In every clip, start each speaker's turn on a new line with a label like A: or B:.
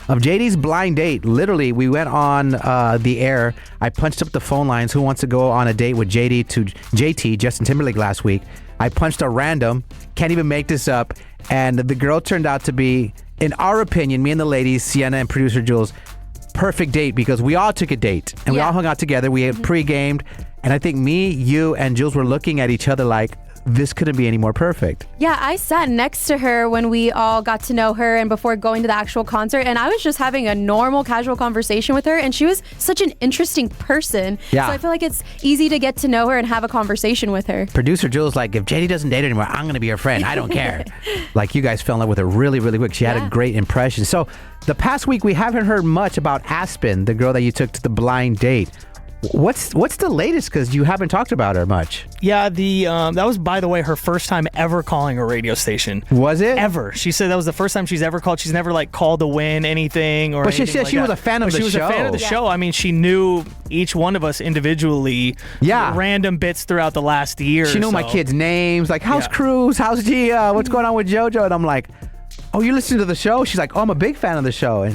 A: Of JD's blind date, literally, we went on the air. I punched up the phone lines. Who wants to go on a date with JD to JT, Justin Timberlake, last week? I punched a random. Can't even make this up. And the girl turned out to be, in our opinion, me and the ladies, Sienna and producer Jules, perfect date because we all took a date and we all hung out together. We had pre-gamed. And I think me, you, and Jules were looking at each other like, this couldn't be any more perfect.
B: Yeah, I sat next to her when we all got to know her and before going to the actual concert, and I was just having a normal, casual conversation with her, and she was such an interesting person.
A: Yeah.
B: So I feel like it's easy to get to know her and have a conversation with her.
A: Producer Jules like, if JD doesn't date anymore, I'm going to be her friend. I don't care. Like, you guys fell in love with her really, really quick. She had a great impression. So the past week, we haven't heard much about Aspen, the girl that you took to the blind date. What's the latest? Because you haven't talked about her much.
C: Yeah, that was, by the way, her first time ever calling a radio station.
A: Was it?
C: Ever. She said that was the first time she's ever called. She's never like called to win anything or.
A: But she
C: anything
A: said
C: like
A: she
C: that.
A: was a fan of the show.
C: She was a fan of the show. I mean, she knew each one of us individually.
A: Yeah.
C: Random bits throughout the last year.
A: She knew my kids' names. Like, how's Cruz? How's Gia? What's going on with JoJo? And I'm like, oh, you listen to the show? She's like, oh, I'm a big fan of the show.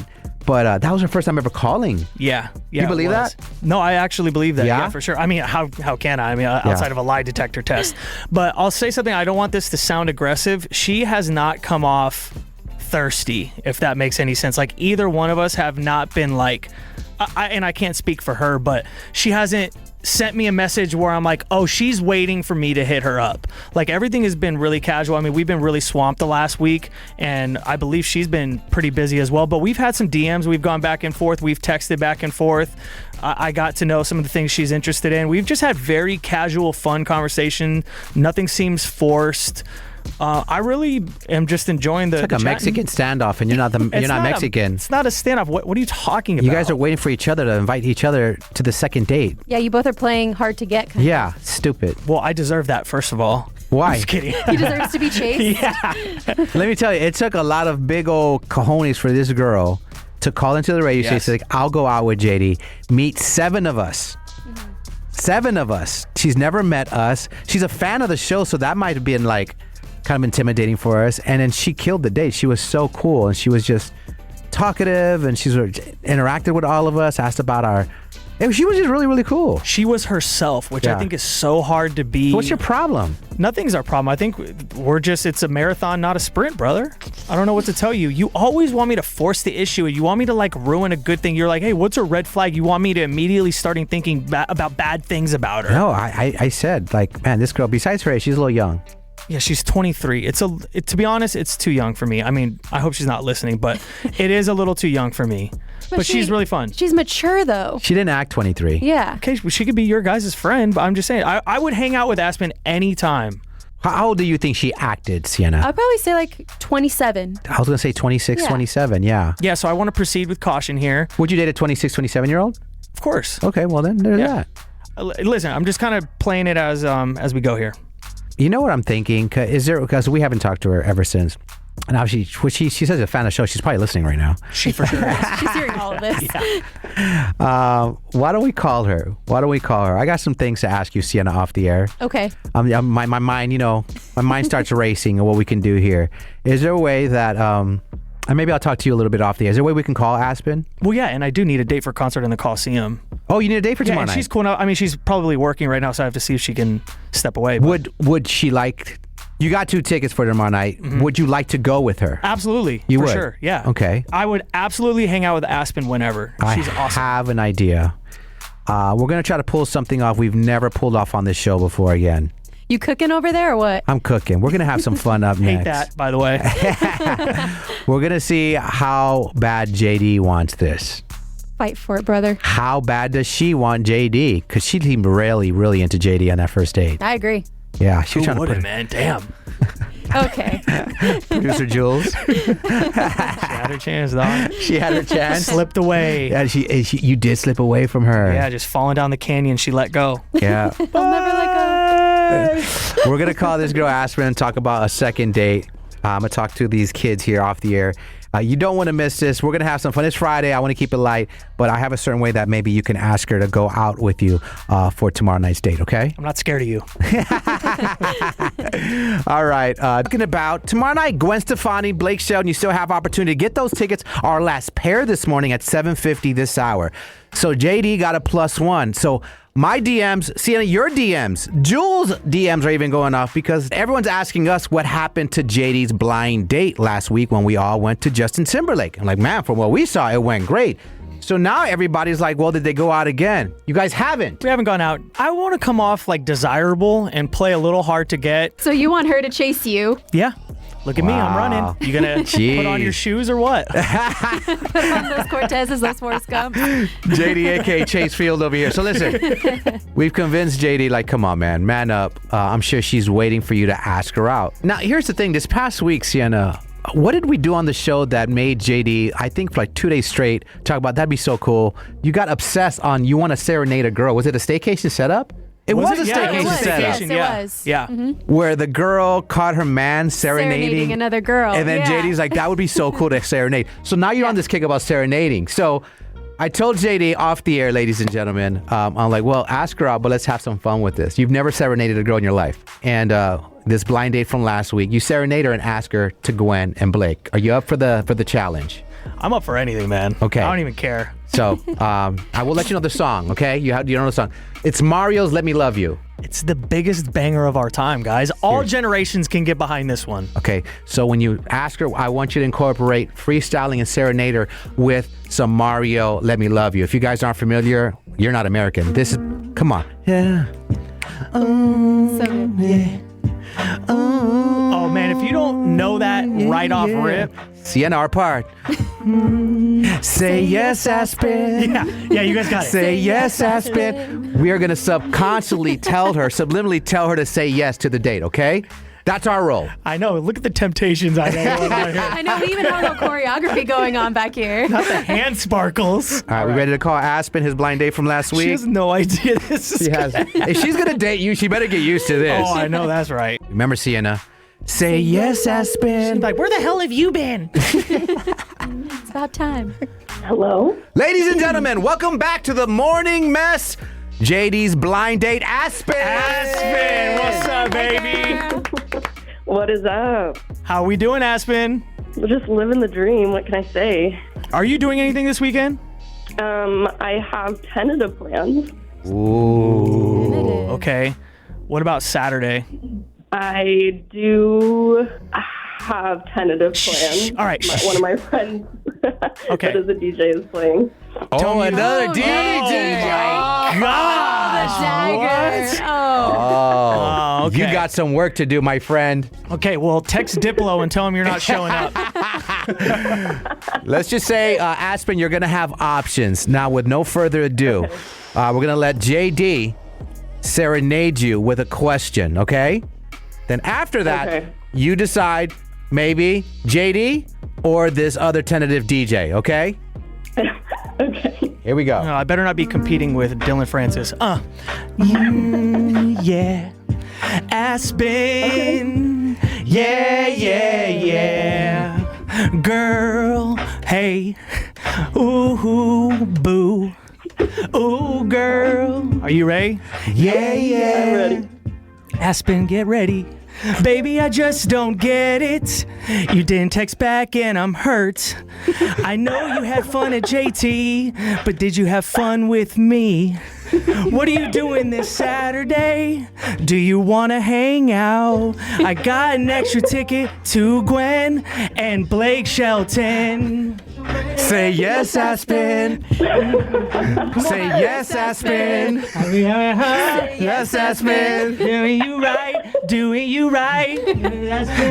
A: But that was her first time ever calling.
C: Yeah.
A: You believe that?
C: No, I actually believe that.
A: Yeah?
C: Yeah, for sure. I mean, how can I? I mean, outside of a lie detector test. But I'll say something. I don't want this to sound aggressive. She has not come off thirsty, if that makes any sense. Like, either one of us have not been like, and I can't speak for her, but she hasn't sent me a message where I'm like, oh, she's waiting for me to hit her up. Like, everything has been really casual. I mean, we've been really swamped the last week, and I believe she's been pretty busy as well. But we've had some DMs. We've gone back and forth. We've texted back and forth. I got to know some of the things she's interested in. We've just had very casual, fun conversation. Nothing seems forced. I really am just enjoying the.
A: It's like a Mexican standoff, and you're not Mexican.
C: It's not a standoff. What are you talking about?
A: You guys are waiting for each other to invite each other to the second date.
B: Yeah, you both are playing hard to get.
A: Yeah, stupid.
C: Well, I deserve that, first of all.
A: Why?
C: I'm just kidding.
B: He deserves to be chased.
C: Yeah.
A: Let me tell you, it took a lot of big old cojones for this girl to call into the radio station. Like, I'll go out with JD. Meet 7 of us. 7 of us. She's never met us. She's a fan of the show, so that might have been like kind of intimidating for us. And then she killed the date. She was so cool, and she was just talkative, and she's interacted with all of us, asked about our. She was just really, really cool.
C: She was herself, which I think is so hard to be.
A: What's your problem?
C: Nothing's our problem. I think it's a marathon, not a sprint, brother. I don't know what to tell you. You always want me to force the issue. You want me to like ruin a good thing. You're like, hey, what's a red flag? You want me to immediately starting thinking about bad things about her.
A: No, I said, like, man, this girl, besides her age, she's a little young.
C: Yeah, she's 23. To be honest, it's too young for me. I mean, I hope she's not listening, but it is a little too young for me. But she's really fun.
B: She's mature, though.
A: She didn't act 23.
B: Yeah.
C: Okay, she could be your guys' friend, but I'm just saying, I would hang out with Aspen anytime.
A: How old do you think she acted, Sienna?
B: I'd probably say like 27.
A: I was going to say 26, 27, yeah.
C: Yeah, so I want to proceed with caution here.
A: Would you date a 26, 27-year-old?
C: Of course.
A: Okay, well then, there's that.
C: Listen, I'm just kind of playing it as we go here.
A: You know what I'm thinking? Because we haven't talked to her ever since. And obviously, she says she's a fan of the show. She's probably listening right now.
C: She for sure is.
B: She's hearing all of this.
A: Why don't we call her? I got some things to ask you, Sienna, off the air.
B: Okay.
A: My mind, my mind starts racing of what we can do here. Is there a way that, and maybe I'll talk to you a little bit off the air. Is there a way we can call Aspen?
C: Well, yeah, and I do need a date for a concert in the Coliseum.
A: Oh, you need a date for tomorrow night?
C: She's cool enough. I mean, she's probably working right now, so I have to see if she can step away.
A: Would she like... You got 2 tickets for tomorrow night. Mm-hmm. Would you like to go with her?
C: Absolutely.
A: You
C: for
A: would?
C: Sure, yeah.
A: Okay.
C: I would absolutely hang out with Aspen whenever. She's awesome.
A: I have an idea. We're going to try to pull something off we've never pulled off on this show before again.
B: You cooking over there or what?
A: I'm cooking. We're going to have some fun up next.
C: Hate that, by the way.
A: We're going to see how bad JD wants this.
B: Fight for it, brother.
A: How bad does she want JD? Because she seemed really, really into JD on that first date.
B: I agree.
A: Yeah, she was trying to put
C: it, man. Damn.
B: Okay.
A: Producer Jules.
C: She had her chance, dog.
A: She had her chance.
C: Slipped away.
A: Yeah, you did slip away from her.
C: Yeah, just falling down the canyon. She let go.
A: Yeah.
B: I'll never let go.
A: We're going to call this girl Aspen and talk about a second date. I'm going to talk to these kids here off the air. You don't want to miss this. We're going to have some fun. It's Friday. I want to keep it light, but I have a certain way that maybe you can ask her to go out with you for tomorrow night's date, okay?
C: I'm not scared of you.
A: All right. Talking about tomorrow night, Gwen Stefani, Blake Shelton. You still have opportunity to get those tickets. Our last pair this morning at 7:50 this hour. So JD got a +1. So my DMs, Sienna, your DMs, Jules' DMs are even going off because everyone's asking us what happened to JD's blind date last week when we all went to Justin Timberlake. I'm like, man, from what we saw, it went great. So now everybody's like, well, did they go out again? You guys haven't.
C: We haven't gone out. I want to come off like desirable and play a little hard to get.
B: So you want her to chase you?
C: Yeah. Look at me, I'm running. You gonna put on your shoes or what?
B: Put on those Cortezes, those Forrest Gumps.
A: JD, aka Chase Field over here. So listen, we've convinced JD, like, come on, man up. I'm sure she's waiting for you to ask her out. Now, here's the thing. This past week, Sienna, what did we do on the show that made JD, I think for like 2 days straight, talk about that'd be so cool? You got obsessed on you want to serenade a girl. Was it a staycation setup? It was a staycation setup.
B: Yes, it was.
C: Yeah.
B: Mm-hmm.
A: Where the girl caught her man serenading
B: another girl.
A: And then JD's like, that would be so cool to serenade. So now you're on this kick about serenading. So I told JD off the air, ladies and gentlemen, I'm like, well, ask her out, but let's have some fun with this. You've never serenaded a girl in your life. And this blind date from last week, you serenade her and ask her to Gwen and Blake. Are you up for the challenge?
C: I'm up for anything, man.
A: Okay.
C: I don't even care.
A: So I will let you know the song, okay? You know the song. It's Mario's Let Me Love You.
C: It's the biggest banger of our time, guys. All generations can get behind this one.
A: Okay, so when you ask her, I want you to incorporate freestyling and serenade her with some Mario Let Me Love You. If you guys aren't familiar, you're not American. This is, come on. Yeah.
B: So
A: yeah.
C: Oh, man, if you don't know that right off rip.
A: Sienna, our part. Say yes, Aspen.
C: Yeah, you guys got it.
A: Say yes, Aspen. We are going to subliminally tell her to say yes to the date, okay? That's our role.
C: I know. Look at the temptations I know.
B: I know. We even have a little choreography going on back here.
C: Not the hand sparkles.
A: All right, we ready to call Aspen his blind date from last week?
C: She has no idea this is
A: If she's going to date you, she better get used to this.
C: Oh, I know. That's right.
A: Remember, Sienna? Say yes, Aspen.
C: She's like, where the hell have you been?
B: It's about time.
D: Hello?
A: Ladies and gentlemen, welcome back to the Morning Mess. JD's blind date, Aspen.
C: Aspen, what's up, baby?
D: What is up?
C: How we doing, Aspen?
D: We're just living the dream. What can I say?
C: Are you doing anything this weekend?
D: I have tentative plans.
A: Ooh.
C: Okay. What about Saturday?
D: I do have tentative plans.
C: All right.
D: One of my friends
C: Okay.
D: that is a DJ is playing.
A: Oh, another DJ.
C: Oh, my gosh.
B: Dagger. Oh.
A: Oh,
C: okay.
A: You got some work to do, my friend.
C: Okay, well, text Diplo and tell him you're not showing up.
A: Let's just say, Aspen, you're going to have options. Now, with no further ado, we're going to let JD serenade you with a question, okay? Then after that,
D: Okay.
A: you decide maybe JD or this other tentative DJ, okay?
D: Okay.
A: Here we go.
C: No, I better not be competing with Dylan Francis. Yeah. Aspen. Yeah, yeah, yeah. Girl. Hey. Ooh, boo. Ooh, girl. Are you ready? Yeah, yeah.
D: I'm ready.
C: Aspen, get ready. Baby, I just don't get it. You didn't text back and I'm hurt. I know you had fun at JT, but did you have fun with me? What are you doing this Saturday? Do you want to hang out? I got an extra ticket to Gwen and Blake Shelton.
A: Say yes, Aspen. Say yes, Aspen. Yes, Aspen.
C: Doing you right, doing you right.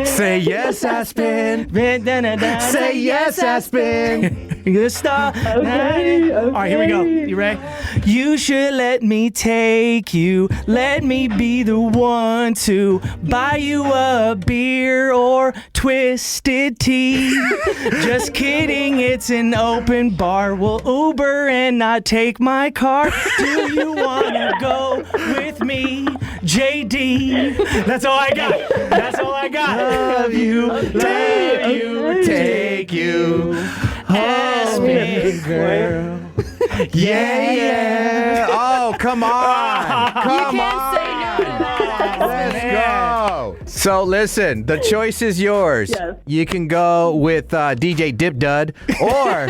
A: Say yes, Aspen. Say yes, Aspen.
C: You're the star.
D: Okay.
C: All right, here we go. You ready? You should let me take you. Let me be the one to buy you a beer or twisted tea. Just kidding, it's an open bar. We'll Uber and not take my car. Do you want to go with me? JD. That's all I got. That's all I got.
A: Love you, take you,
C: Aspen
A: girl. Yeah. Oh, come on. Come
B: You
A: on.
B: can't say no to that.
A: Let's go. So listen, the choice is yours.
D: Yes.
A: You can go with DJ Dip Dud or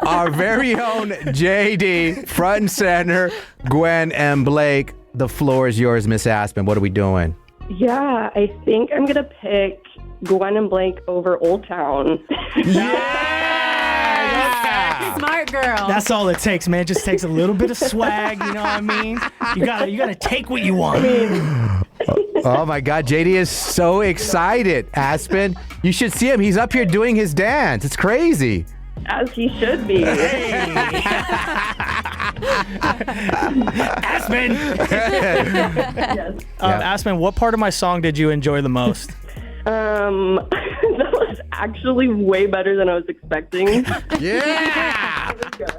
A: our very own JD, front and center, Gwen and Blake. The floor is yours, Miss Aspen. What are we doing?
D: Yeah, I think I'm gonna pick Gwen and Blake over Old Town.
B: Smart girl.
C: That's all it takes, man. It just takes a little bit of swag, you know what I mean? You gotta take what you want.
A: Oh my God, JD is so excited. Aspen, you should see him. He's up here doing his dance. It's crazy.
D: As he should be.
C: Aspen!
D: Yes.
C: Aspen, what part of my song did you enjoy the most?
D: That was actually way better than I was expecting.
A: Yeah.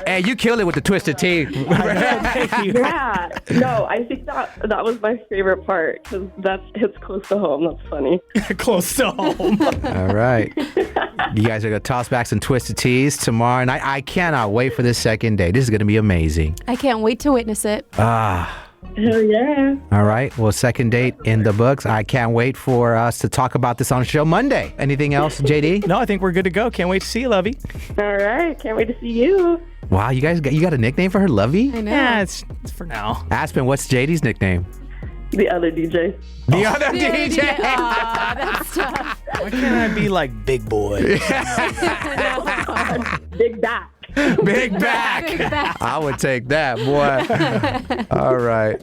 A: Hey, you killed it with the twisted T.
C: Thank you.
D: Yeah. No, I think that was my favorite part because that hits close to home. That's funny.
C: Close to home.
A: All right. You guys are going to toss back some twisted teas tomorrow, and I cannot wait for this second day. This is going to be amazing.
B: I can't wait to witness it.
D: Hell yeah.
A: All right. Well, second date in the books. I can't wait for us to talk about this on the show Monday. Anything else, JD?
C: No, I think we're good to go. Can't wait to see you, Lovey.
D: All right. Can't wait to see you.
A: Wow, you got a nickname for her, Lovey?
B: I know.
C: Yeah, it's for now.
A: Aspen, what's JD's nickname?
D: The other DJ.
A: The other DJ.
B: Aw, that's tough.
C: Why can't I be like Big Boy?
D: Big back.
A: Big back.
B: Big back.
A: I would take that, boy. All right.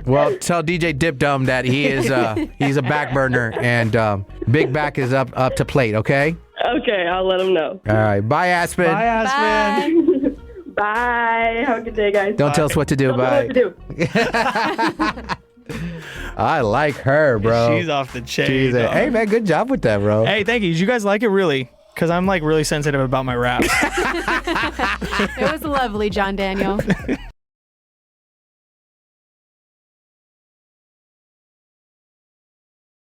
A: Well, tell DJ Dip Dum that he's a back burner and Big Back is up to plate, okay?
D: Okay, I'll let him know.
A: All right. Bye, Aspen.
C: Bye, Aspen.
D: Bye. Have a good day, guys.
A: Don't tell us what to do.
D: Don't know
A: Bye.
D: what to do.
A: I like her, bro.
C: She's off the chain.
A: She's
C: dog.
A: hey, man, good job with that, bro.
C: Hey, thank you. Did you guys like it, really? Because I'm like really sensitive about my raps.
B: It was lovely, John Daniel.